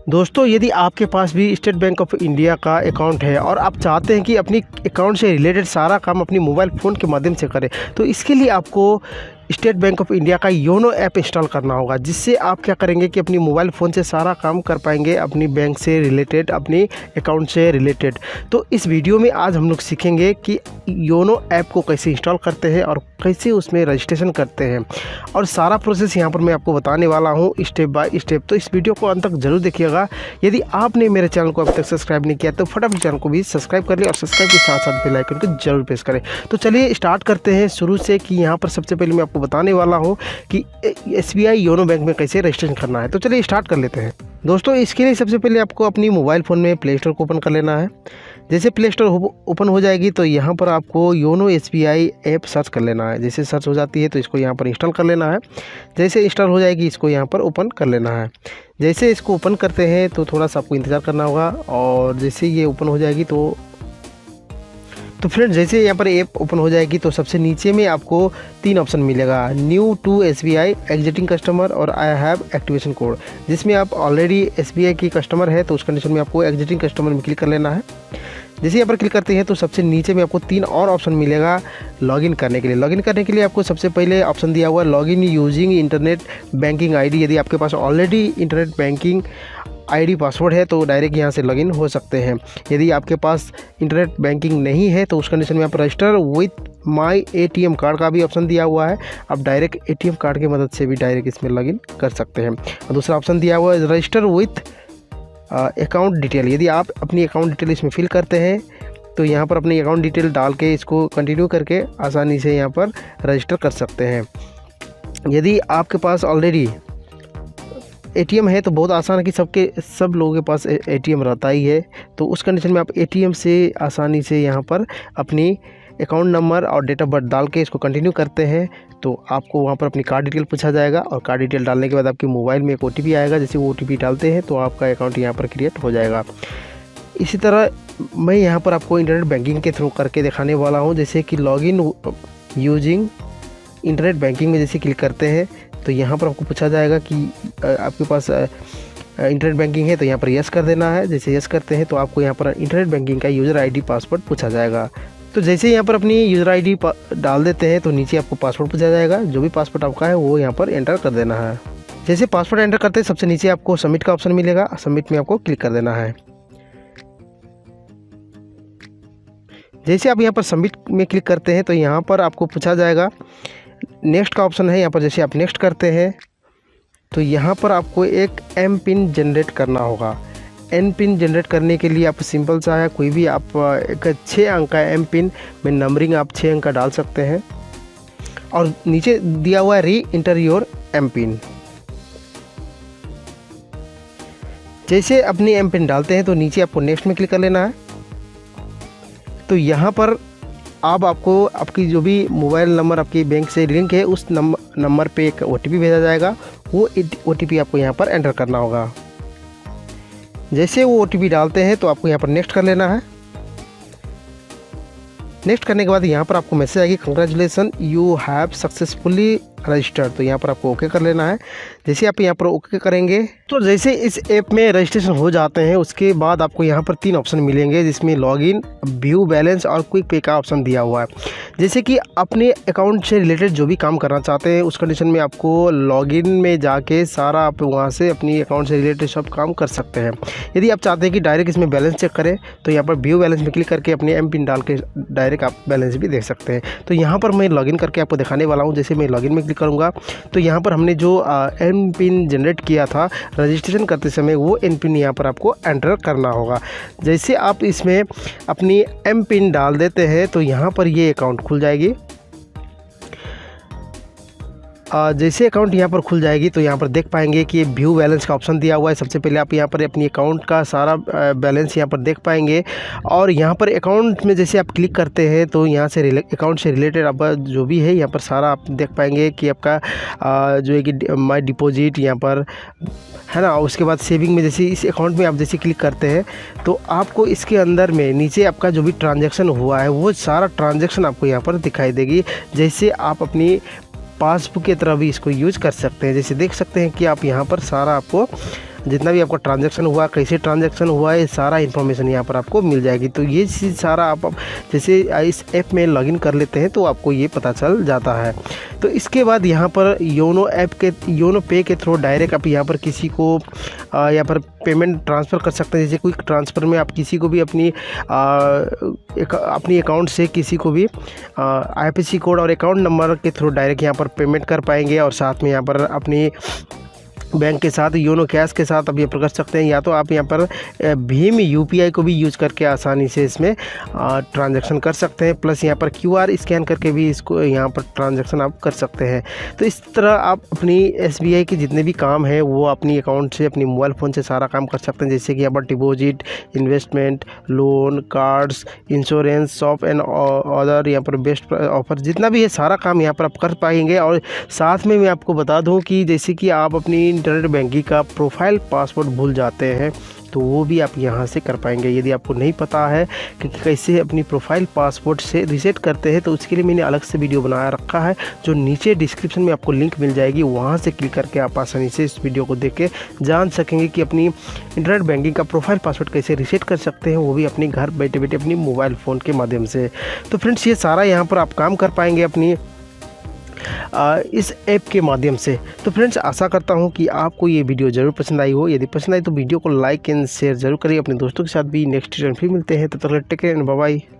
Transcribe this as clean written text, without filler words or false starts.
दोस्तों, यदि आपके पास भी स्टेट बैंक ऑफ इंडिया का अकाउंट है और आप चाहते हैं कि अपनी अकाउंट से रिलेटेड सारा काम अपनी मोबाइल फ़ोन के माध्यम से करें, तो इसके लिए आपको स्टेट बैंक ऑफ इंडिया का योनो ऐप इंस्टॉल करना होगा, जिससे आप क्या करेंगे कि अपनी मोबाइल फ़ोन से सारा काम कर पाएंगे अपनी बैंक से रिलेटेड, अपनी अकाउंट से रिलेटेड। तो इस वीडियो में आज हम लोग सीखेंगे कि योनो ऐप को कैसे इंस्टॉल करते हैं और कैसे उसमें रजिस्ट्रेशन करते हैं, और सारा प्रोसेस यहाँ पर मैं आपको बताने वाला हूँ स्टेप बाय स्टेप। तो इस वीडियो को अंत तक जरूर देखिएगा। यदि आपने मेरे चैनल को अभी तक सब्सक्राइब नहीं किया तो फटाफट चैनल को भी सब्सक्राइब कर लें और सब्सक्राइब के साथ साथ बेल आइकन को जरूर प्रेस करें। तो चलिए स्टार्ट करते हैं शुरू से, कि यहाँ पर सबसे पहले मैं आपको बताने वाला हूँ कि SBI योनो बैंक में कैसे रजिस्ट्रेशन करना है। तो चलिए स्टार्ट कर लेते हैं। दोस्तों, इसके लिए सबसे पहले आपको अपनी मोबाइल फ़ोन में प्ले स्टोर को ओपन कर लेना है। जैसे प्ले स्टोर ओपन हो जाएगी तो यहाँ पर आपको योनो SBI ऐप सर्च कर लेना है। जैसे सर्च हो जाती है तो इसको यहाँ पर इंस्टॉल कर लेना है। जैसे इंस्टॉल हो जाएगी इसको यहाँ पर ओपन कर लेना है। जैसे इसको ओपन करते हैं तो थोड़ा सा आपको इंतज़ार करना होगा, और जैसे ये ओपन हो जाएगी तो फ्रेंड्स, जैसे यहाँ पर ऐप ओपन हो जाएगी तो सबसे नीचे में आपको 3 ऑप्शन मिलेगा, new to SBI, existing customer और आई हैव एक्टिवेशन कोड। जिसमें आप ऑलरेडी SBI की कस्टमर है तो उस कंडीशन में आपको एग्जिटिंग कस्टमर में क्लिक कर लेना है। जैसे यहाँ पर क्लिक करते हैं तो सबसे नीचे में आपको 3 और ऑप्शन मिलेगा लॉगिन करने के लिए। लॉगिन करने के लिए आपको सबसे पहले ऑप्शन दिया हुआ है login using internet banking ID। यदि आपके पास already internet banking ID password है तो डायरेक्ट यहाँ से लॉगिन हो सकते हैं। यदि आपके पास इंटरनेट बैंकिंग नहीं है तो उस कंडीशन में आप register with my ATM card का भी ऑप्शन दिया हुआ है। आप डायरेक्ट ATM कार्ड की मदद से भी डायरेक्ट इसमें लॉगिन कर सकते हैं। और दूसरा ऑप्शन दिया हुआ है रजिस्टर विथ अकाउंट डिटेल। यदि आप अपनी अकाउंट डिटेल इसमें फिल करते हैं तो यहाँ पर अपनी अकाउंट डिटेल डाल के इसको कंटिन्यू करके आसानी से यहाँ पर रजिस्टर कर सकते हैं। यदि आपके पास ऑलरेडी ATM है तो बहुत आसान है कि सब लोगों के पास ATM रहता ही है, तो उस कंडीशन में आप ATM से आसानी से यहाँ पर अपनी अकाउंट नंबर और डेट ऑफ बर्थ डाल के इसको कंटिन्यू करते हैं तो आपको वहाँ पर अपनी कार्ड डिटेल पूछा जाएगा, और कार्ड डिटेल डालने के बाद आपके मोबाइल में एक OTP आएगा। जैसे वो OTP डालते हैं तो आपका अकाउंट यहाँ पर क्रिएट हो जाएगा। इसी तरह मैं यहाँ पर आपको इंटरनेट बैंकिंग के थ्रू करके दिखाने वाला हूँ। जैसे कि लॉगिन यूजिंग इंटरनेट बैंकिंग में जैसे क्लिक करते हैं तो यहाँ पर आपको पूछा जाएगा कि आपके पास इंटरनेट बैंकिंग है, तो यहाँ पर यस कर देना है। जैसे यस करते हैं तो आपको यहाँ पर इंटरनेट बैंकिंग का यूज़र ID पासवर्ड पूछा जाएगा। तो जैसे यहाँ पर अपनी यूज़र ID डाल देते हैं तो नीचे आपको पासवर्ड पूछा जाएगा। जो भी पासवर्ड आपका है वो यहाँ पर एंटर कर देना है। जैसे पासवर्ड एंटर करते हैं सबसे नीचे आपको सबमिट का ऑप्शन मिलेगा, सबमिट में आपको क्लिक कर देना है। जैसे आप यहाँ पर सबमिट में क्लिक करते हैं तो यहाँ पर आपको पूछा जाएगा नेक्स्ट का ऑप्शन है। यहाँ पर जैसे आप नेक्स्ट करते हैं तो यहाँ पर आपको एक M पिन जनरेट करना होगा। N पिन जनरेट करने के लिए आप सिंपल सा है, कोई भी आप एक 6 अंक का M पिन में नंबरिंग आप 6 अंक का डाल सकते हैं, और नीचे दिया हुआ है री इंटर योर M पिन। जैसे अपनी M पिन डालते हैं तो नीचे आपको नेक्स्ट में क्लिक कर लेना है। तो यहाँ पर अब आपको आपकी जो भी मोबाइल नंबर आपकी बैंक से लिंक है उस नंबर पे एक OTP भेजा जाएगा। वो OTP आपको यहाँ पर एंटर करना होगा। जैसे वो OTP डालते हैं तो आपको यहाँ पर नेक्स्ट कर लेना है। नेक्स्ट करने के बाद यहाँ पर आपको मैसेज आएगी congratulation you have successfully registered. तो यहाँ पर आपको ओके कर लेना है। जैसे आप यहाँ पर ओके करेंगे तो जैसे इस ऐप में रजिस्ट्रेशन हो जाते हैं उसके बाद आपको यहाँ पर 3 ऑप्शन मिलेंगे, जिसमें लॉगिन, व्यू बैलेंस और क्विक पे का ऑप्शन दिया हुआ है। जैसे कि अपने अकाउंट से रिलेटेड जो भी काम करना चाहते हैं उस कंडीशन में आपको लॉगिन में जाके सारा आप वहाँ से अपनी अकाउंट से रिलेटेड सब काम कर सकते हैं। यदि आप चाहते हैं कि डायरेक्ट इसमें बैलेंस चेक करें तो यहाँ पर व्यू बैलेंस में क्लिक करके अपने M पिन डाल के डायरेक्ट आप बैलेंस भी देख सकते हैं। तो यहाँ पर मैं लॉगिन करके आपको दिखाने वाला हूँ। जैसे मैं लॉगिन में क्लिक करूँगा तो यहाँ पर हमने जो M पिन जनरेट किया था रजिस्ट्रेशन करते समय वो M पिन यहाँ पर आपको एंटर करना होगा। जैसे आप इसमें अपनी M पिन डाल देते हैं तो यहाँ पर ये अकाउंट खुल जाएगी। जैसे अकाउंट यहाँ पर खुल जाएगी तो यहाँ पर देख पाएंगे कि व्यू बैलेंस का ऑप्शन दिया हुआ है। सबसे पहले आप यहाँ पर अपनी अकाउंट का सारा बैलेंस यहाँ पर देख पाएंगे, और यहाँ पर अकाउंट में जैसे आप क्लिक करते हैं तो यहाँ से अकाउंट से रिलेटेड आपका जो भी है यहाँ पर सारा आप देख पाएंगे कि आपका जो है कि माई डिपॉजिट यहाँ पर है ना। उसके बाद सेविंग में जैसे इस अकाउंट में आप जैसे क्लिक करते हैं तो आपको इसके अंदर में नीचे आपका जो भी ट्रांजैक्शन हुआ है वो सारा ट्रांजैक्शन आपको यहाँ पर दिखाई देगी। जैसे आप अपनी पासबुक की तरह भी इसको यूज़ कर सकते हैं। जैसे देख सकते हैं कि आप यहाँ पर सारा आपको जितना भी आपका ट्रांजैक्शन हुआ, कैसे ट्रांजैक्शन हुआ है, सारा इन्फॉर्मेशन यहाँ पर आपको मिल जाएगी। तो ये चीज़ सारा आप जैसे इस ऐप में लॉगिन कर लेते हैं तो आपको ये पता चल जाता है। तो इसके बाद यहाँ पर योनो पे के थ्रू डायरेक्ट आप यहाँ पर किसी को यहाँ पर पेमेंट ट्रांसफ़र कर सकते हैं। जैसे क्विक ट्रांसफ़र में आप किसी को भी अपनी अकाउंट से किसी को भी IFSC कोड और अकाउंट नंबर के थ्रू डायरेक्ट यहाँ पर पेमेंट कर पाएंगे। और साथ में यहाँ पर अपनी बैंक के साथ योनो कैश के साथ आप ये कर सकते हैं, या तो आप यहाँ पर भीम UPI को भी यूज़ करके आसानी से इसमें ट्रांजैक्शन कर सकते हैं। प्लस यहाँ पर QR स्कैन करके भी इसको यहाँ पर ट्रांजैक्शन आप कर सकते हैं। तो इस तरह आप अपनी SBI के जितने भी काम हैं वो अपनी अकाउंट से, अपनी मोबाइल फ़ोन से सारा काम कर सकते हैं। जैसे कि यहाँ पर deposit, investment, loan, cards, insurance, shop and other, यहाँ पर बेस्ट ऑफर, जितना भी है सारा काम यहाँ पर आप कर पाएंगे। और साथ में मैं आपको बता दूँ कि जैसे कि आप अपनी इंटरनेट बैंकिंग का प्रोफाइल पासवर्ड भूल जाते हैं तो वो भी आप यहाँ से कर पाएंगे। यदि आपको नहीं पता है कि कैसे अपनी प्रोफाइल पासवर्ड से रीसेट करते हैं तो उसके लिए मैंने अलग से वीडियो बनाया रखा है, जो नीचे डिस्क्रिप्शन में आपको लिंक मिल जाएगी। वहाँ से क्लिक करके आप आसानी से इस वीडियो को देख के जान सकेंगे कि अपनी इंटरनेट बैंकिंग का प्रोफाइल पासवर्ड कैसे रीसेट कर सकते हैं, वो भी अपनी घर बैठे बैठे अपनी मोबाइल फ़ोन के माध्यम से। तो फ्रेंड्स, ये सारा यहाँ पर आप काम कर पाएंगे अपनी इस ऐप के माध्यम से। तो फ्रेंड्स, आशा करता हूं कि आपको ये वीडियो ज़रूर पसंद आई हो। यदि पसंद आई तो वीडियो को लाइक एंड शेयर ज़रूर करिए अपने दोस्तों के साथ भी। नेक्स्ट वीडियो में फिर मिलते हैं, तब तक take care and bye bye.